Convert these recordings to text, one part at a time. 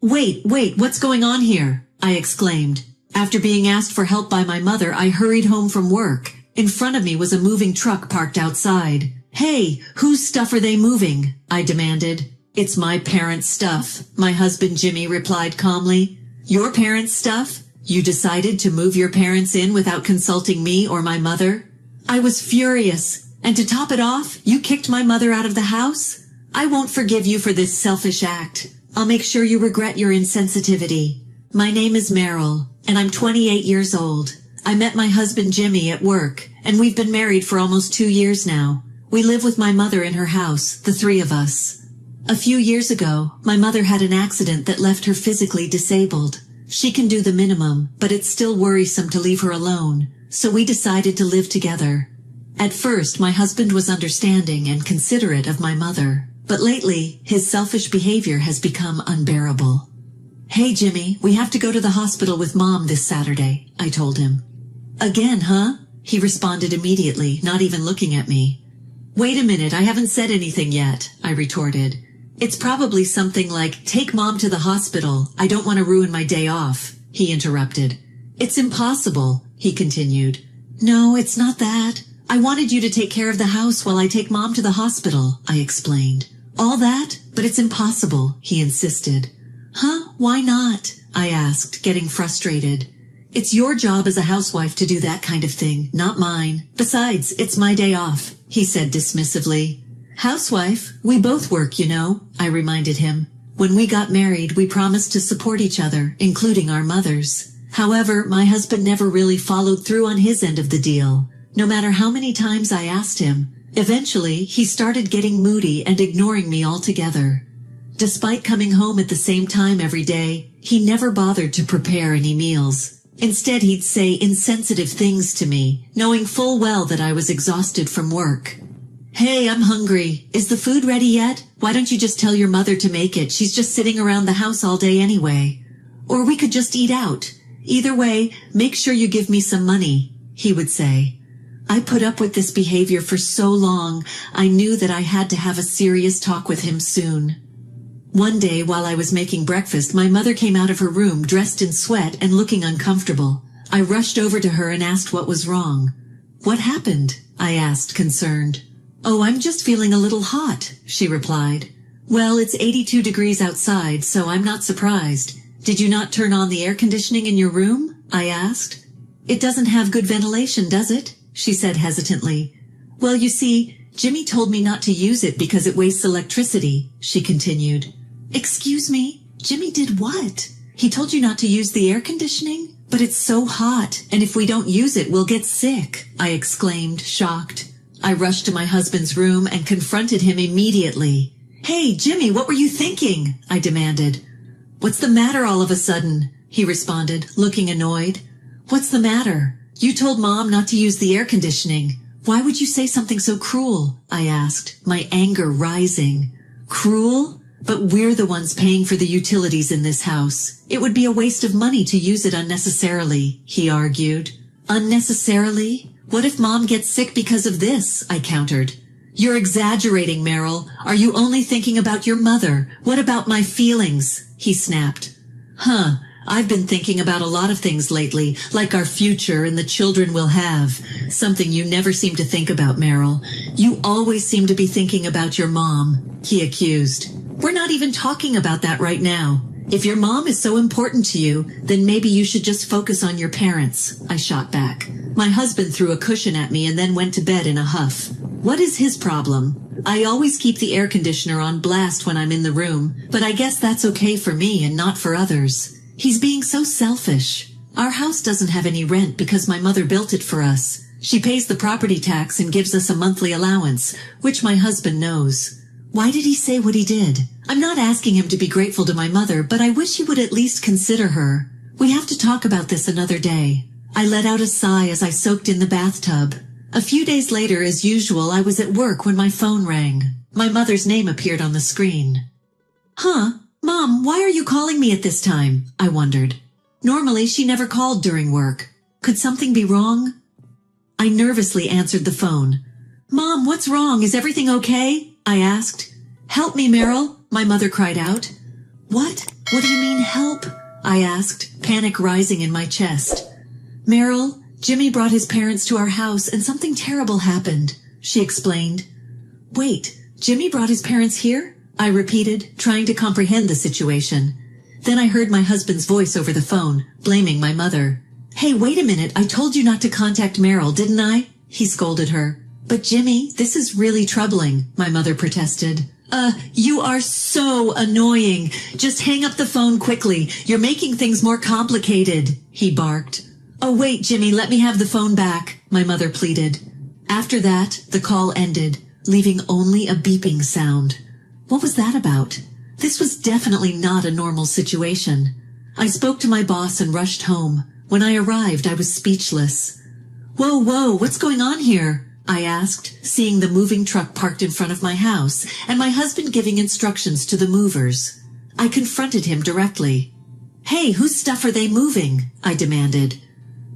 Wait, what's going on here? I exclaimed. After being asked for help by my mother, I hurried home from work. In front of me was a moving truck parked outside. Hey, whose stuff are they moving? I demanded. It's my parents' stuff, my husband Jimmy replied calmly. Your parents' stuff? You decided to move your parents in without consulting me or my mother? I was furious. And to top it off, you kicked my mother out of the house? I won't forgive you for this selfish act. I'll make sure you regret your insensitivity. My name is Meryl, and I'm 28 years old. I met my husband Jimmy at work, and we've been married for almost 2 years now. We live with my mother in her house, the three of us. A few years ago, my mother had an accident that left her physically disabled. She can do the minimum, but it's still worrisome to leave her alone, so we decided to live together. At first, my husband was understanding and considerate of my mother, but lately, his selfish behavior has become unbearable. Hey Jimmy, we have to go to the hospital with Mom this Saturday, I told him. Again, huh? He responded immediately, not even looking at me. Wait a minute, I haven't said anything yet, I retorted. It's probably something like, take Mom to the hospital, I don't want to ruin my day off, he interrupted. It's impossible, he continued. No, it's not that. I wanted you to take care of the house while I take Mom to the hospital, I explained. All that? But it's impossible, he insisted. Huh? Why not? I asked, getting frustrated. It's your job as a housewife to do that kind of thing, not mine. Besides, it's my day off, he said dismissively. Housewife, we both work, you know, I reminded him. When we got married, we promised to support each other, including our mothers. However, my husband never really followed through on his end of the deal. No matter how many times I asked him, eventually he started getting moody and ignoring me altogether. Despite coming home at the same time every day, he never bothered to prepare any meals. Instead, he'd say insensitive things to me, knowing full well that I was exhausted from work. Hey, I'm hungry. Is the food ready yet? Why don't you just tell your mother to make it? She's just sitting around the house all day anyway. Or we could just eat out. Either way, make sure you give me some money, he would say. I put up with this behavior for so long, I knew that I had to have a serious talk with him soon. One day, while I was making breakfast, my mother came out of her room dressed in sweat and looking uncomfortable. I rushed over to her and asked what was wrong. What happened? I asked, concerned. Oh, I'm just feeling a little hot, she replied. Well, it's 82 degrees outside, so I'm not surprised. Did you not turn on the air conditioning in your room? I asked. It doesn't have good ventilation, does it? She said hesitantly. Well, you see, Jimmy told me not to use it because it wastes electricity, she continued. Excuse me? Jimmy did what? He told you not to use the air conditioning? But it's so hot, and if we don't use it, we'll get sick, I exclaimed, shocked. I rushed to my husband's room and confronted him immediately. Hey, Jimmy, what were you thinking? I demanded. What's the matter all of a sudden? He responded, looking annoyed. What's the matter? You told Mom not to use the air conditioning. Why would you say something so cruel? I asked, my anger rising. Cruel? But we're the ones paying for the utilities in this house. It would be a waste of money to use it unnecessarily, he argued. Unnecessarily? What if Mom gets sick because of this? I countered. You're exaggerating, Meryl. Are you only thinking about your mother? What about my feelings? He snapped. I've been thinking about a lot of things lately, like our future and the children we'll have. Something you never seem to think about, Meryl. You always seem to be thinking about your mom, he accused. We're not even talking about that right now. If your mom is so important to you, then maybe you should just focus on your parents, I shot back. My husband threw a cushion at me and then went to bed in a huff. What is his problem? I always keep the air conditioner on blast when I'm in the room, but I guess that's okay for me and not for others. He's being so selfish. Our house doesn't have any rent because my mother built it for us. She pays the property tax and gives us a monthly allowance, which my husband knows. Why did he say what he did? I'm not asking him to be grateful to my mother, but I wish he would at least consider her. We have to talk about this another day. I let out a sigh as I soaked in the bathtub. A few days later, as usual, I was at work when my phone rang. My mother's name appeared on the screen. Mom, why are you calling me at this time? I wondered. Normally, she never called during work. Could something be wrong? I nervously answered the phone. Mom, what's wrong? Is everything okay? I asked. Help me, Meryl, my mother cried out. What? What do you mean help? I asked, panic rising in my chest. Meryl, Jimmy brought his parents to our house and something terrible happened, she explained. Wait, Jimmy brought his parents here? I repeated, trying to comprehend the situation. Then I heard my husband's voice over the phone, blaming my mother. Hey, wait a minute, I told you not to contact Meryl, didn't I? He scolded her. But Jimmy, this is really troubling, my mother protested. You are so annoying. Just hang up the phone quickly. You're making things more complicated, he barked. Oh, wait, Jimmy, let me have the phone back, my mother pleaded. After that, the call ended, leaving only a beeping sound. What was that about? This was definitely not a normal situation. I spoke to my boss and rushed home. When I arrived, I was speechless. Whoa, what's going on here? I asked, seeing the moving truck parked in front of my house and my husband giving instructions to the movers. I confronted him directly. Hey, whose stuff are they moving? I demanded.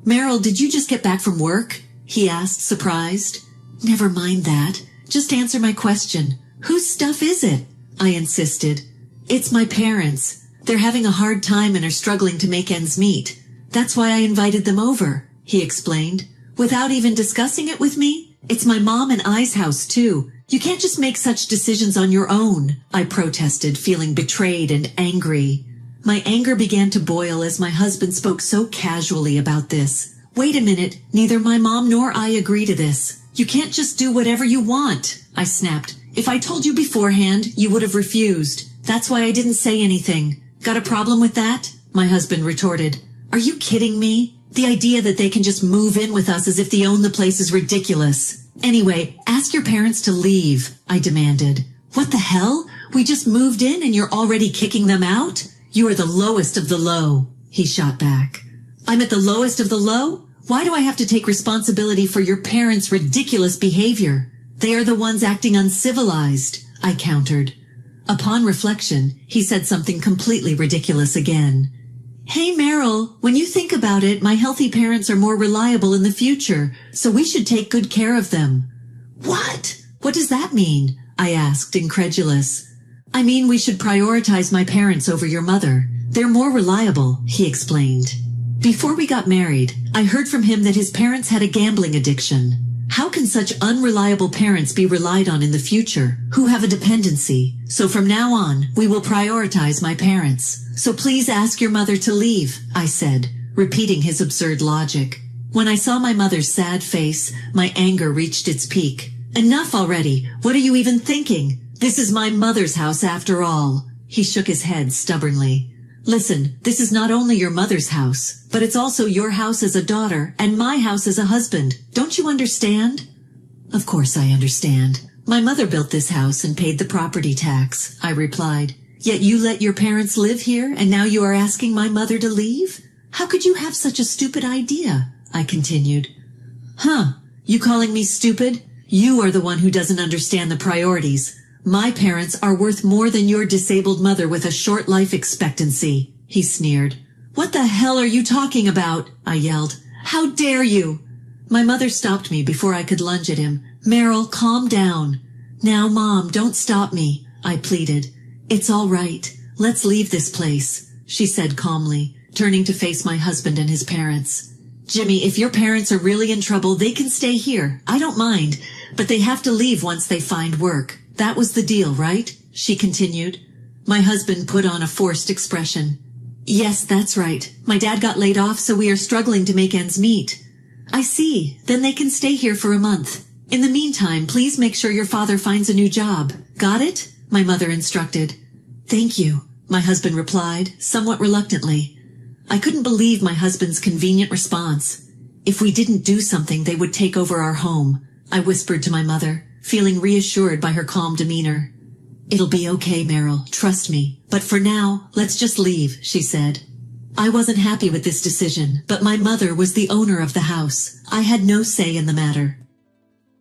Meryl, did you just get back from work? He asked, surprised. Never mind that. Just answer my question. Whose stuff is it? I insisted. It's my parents. They're having a hard time and are struggling to make ends meet. That's why I invited them over, he explained. Without even discussing it with me? It's my mom and I's house, too. You can't just make such decisions on your own, I protested, feeling betrayed and angry. My anger began to boil as my husband spoke so casually about this. Wait a minute, neither my mom nor I agree to this. You can't just do whatever you want, I snapped. If I told you beforehand, you would have refused. That's why I didn't say anything. Got a problem with that? My husband retorted. Are you kidding me? The idea that they can just move in with us as if they own the place is ridiculous. Anyway, ask your parents to leave, I demanded. What the hell? We just moved in and you're already kicking them out? You are the lowest of the low, he shot back. I'm at the lowest of the low? Why do I have to take responsibility for your parents' ridiculous behavior? They are the ones acting uncivilized, I countered. Upon reflection, he said something completely ridiculous again. Hey, Meryl, when you think about it, my healthy parents are more reliable in the future, so we should take good care of them. What? What does that mean? I asked, incredulous. I mean, we should prioritize my parents over your mother. They're more reliable, he explained. Before we got married, I heard from him that his parents had a gambling addiction. How can such unreliable parents be relied on in the future, who have a dependency? So from now on, we will prioritize my parents. So please ask your mother to leave, I said, repeating his absurd logic. When I saw my mother's sad face, my anger reached its peak. Enough already. What are you even thinking? This is my mother's house after all. He shook his head stubbornly. Listen, this is not only your mother's house, but it's also your house as a daughter and my house as a husband. Don't you understand? Of course I understand. My mother built this house and paid the property tax, I replied. Yet you let your parents live here and now you are asking my mother to leave? How could you have such a stupid idea? I continued. You calling me stupid? You are the one who doesn't understand the priorities. My parents are worth more than your disabled mother with a short life expectancy, he sneered. What the hell are you talking about? I yelled. How dare you? My mother stopped me before I could lunge at him. Meryl, calm down. Now, Mom, don't stop me, I pleaded. It's all right. Let's leave this place, she said calmly, turning to face my husband and his parents. Jimmy, if your parents are really in trouble, they can stay here. I don't mind, but they have to leave once they find work. That was the deal, right? She continued. My husband put on a forced expression. Yes, that's right. My dad got laid off, so we are struggling to make ends meet. I see. Then they can stay here for a month. In the meantime, please make sure your father finds a new job. Got it? My mother instructed. Thank you, my husband replied, somewhat reluctantly. I couldn't believe my husband's convenient response. If we didn't do something, they would take over our home, I whispered to my mother, feeling reassured by her calm demeanor. It'll be okay, Meryl, trust me. But for now, let's just leave, she said. I wasn't happy with this decision, but my mother was the owner of the house. I had no say in the matter.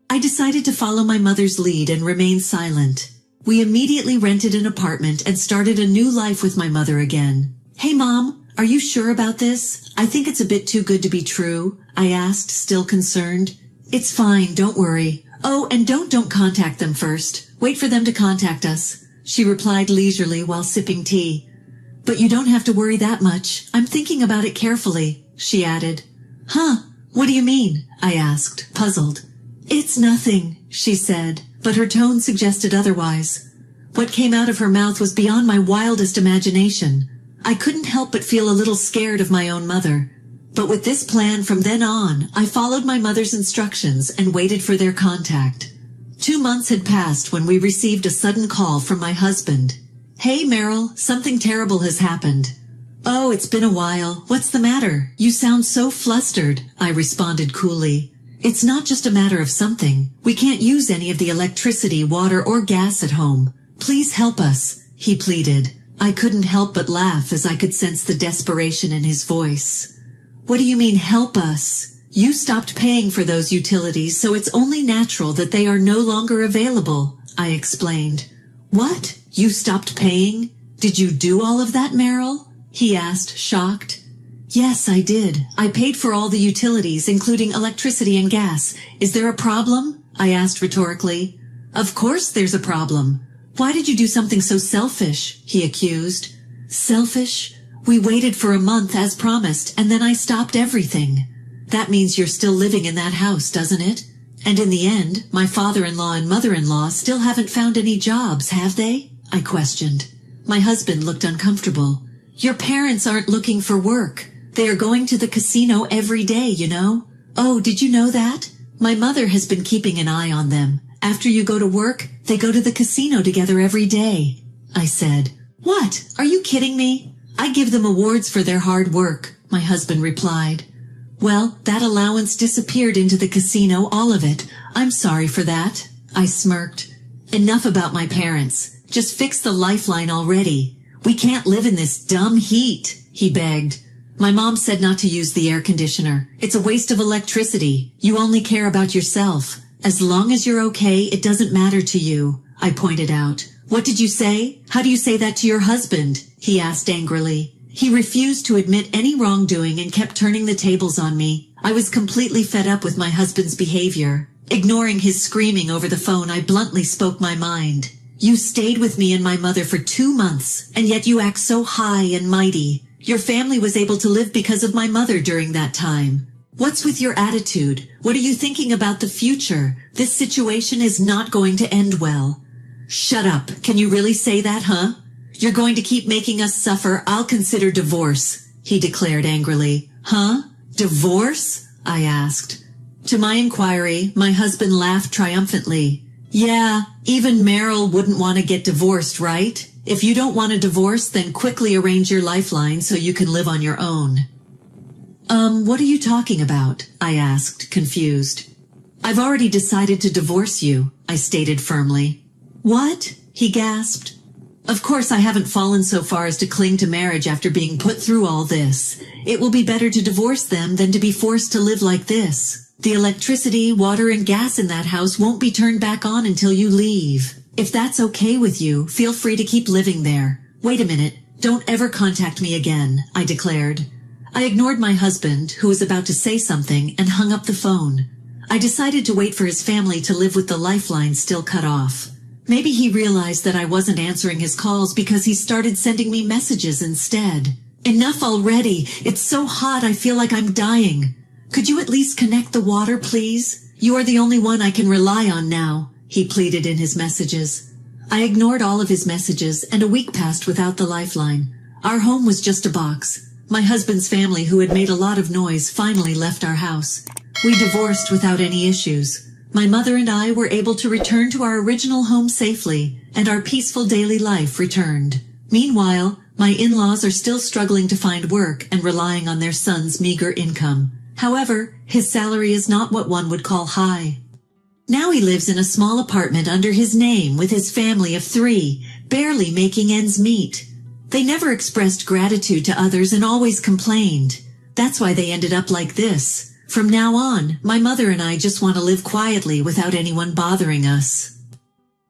I decided to follow my mother's lead and remain silent. We immediately rented an apartment and started a new life with my mother again. Hey, Mom, are you sure about this? I think it's a bit too good to be true, I asked, still concerned. It's fine, don't worry. Oh, and don't contact them first. Wait for them to contact us, she replied leisurely while sipping tea. But you don't have to worry that much. I'm thinking about it carefully, she added. Huh? What do you mean? I asked, puzzled. It's nothing, she said, but her tone suggested otherwise. What came out of her mouth was beyond my wildest imagination. I couldn't help but feel a little scared of my own mother. But with this plan from then on, I followed my mother's instructions and waited for their contact. 2 months had passed when we received a sudden call from my husband. Hey, Meryl, something terrible has happened. Oh, it's been a while. What's the matter? You sound so flustered, I responded coolly. It's not just a matter of something. We can't use any of the electricity, water, or gas at home. Please help us, he pleaded. I couldn't help but laugh as I could sense the desperation in his voice. What do you mean, help us? You stopped paying for those utilities, so it's only natural that they are no longer available, I explained. What? You stopped paying? Did you do all of that, Meryl? He asked, shocked. Yes, I did. I paid for all the utilities, including electricity and gas. Is there a problem? I asked rhetorically. Of course there's a problem. Why did you do something so selfish? He accused. Selfish? We waited for a month as promised, and then I stopped everything. That means you're still living in that house, doesn't it? And in the end, my father-in-law and mother-in-law still haven't found any jobs, have they? I questioned. My husband looked uncomfortable. Your parents aren't looking for work. They are going to the casino every day, you know. Oh, did you know that? My mother has been keeping an eye on them. After you go to work, they go to the casino together every day. I said, What? Are you kidding me? I give them awards for their hard work, my husband replied. Well, that allowance disappeared into the casino, all of it. I'm sorry for that. I smirked. Enough about my parents. Just fix the lifeline already. We can't live in this dumb heat, he begged. My mom said not to use the air conditioner. It's a waste of electricity. You only care about yourself. As long as you're okay, it doesn't matter to you, I pointed out. What did you say? How do you say that to your husband? He asked angrily. He refused to admit any wrongdoing and kept turning the tables on me. I was completely fed up with my husband's behavior. Ignoring his screaming over the phone, I bluntly spoke my mind. You stayed with me and my mother for 2 months, and yet you act so high and mighty. Your family was able to live because of my mother during that time. What's with your attitude? What are you thinking about the future? This situation is not going to end well. Shut up. Can you really say that, huh? You're going to keep making us suffer. I'll consider divorce, he declared angrily. Huh? Divorce? I asked. To my inquiry, my husband laughed triumphantly. Yeah, even Meryl wouldn't want to get divorced, right? If you don't want a divorce, then quickly arrange your lifeline so you can live on your own. What are you talking about? I asked, confused. I've already decided to divorce you, I stated firmly. What? He gasped. Of course I haven't fallen so far as to cling to marriage after being put through all this. It will be better to divorce them than to be forced to live like this. The electricity, water, and gas in that house won't be turned back on until you leave. If that's okay with you, feel free to keep living there. Wait a minute. Don't ever contact me again, I declared. I ignored my husband, who was about to say something, and hung up the phone. I decided to wait for his family to live with the lifeline still cut off. Maybe he realized that I wasn't answering his calls because he started sending me messages instead. Enough already. It's so hot I feel like I'm dying. Could you at least connect the water, please? You are the only one I can rely on now, he pleaded in his messages. I ignored all of his messages, and a week passed without the lifeline. Our home was just a box. My husband's family, who had made a lot of noise, finally left our house. We divorced without any issues. My mother and I were able to return to our original home safely, and our peaceful daily life returned. Meanwhile, my in-laws are still struggling to find work and relying on their son's meager income. However, his salary is not what one would call high. Now he lives in a small apartment under his name with his family of 3, barely making ends meet. They never expressed gratitude to others and always complained. That's why they ended up like this. From now on, my mother and I just want to live quietly without anyone bothering us.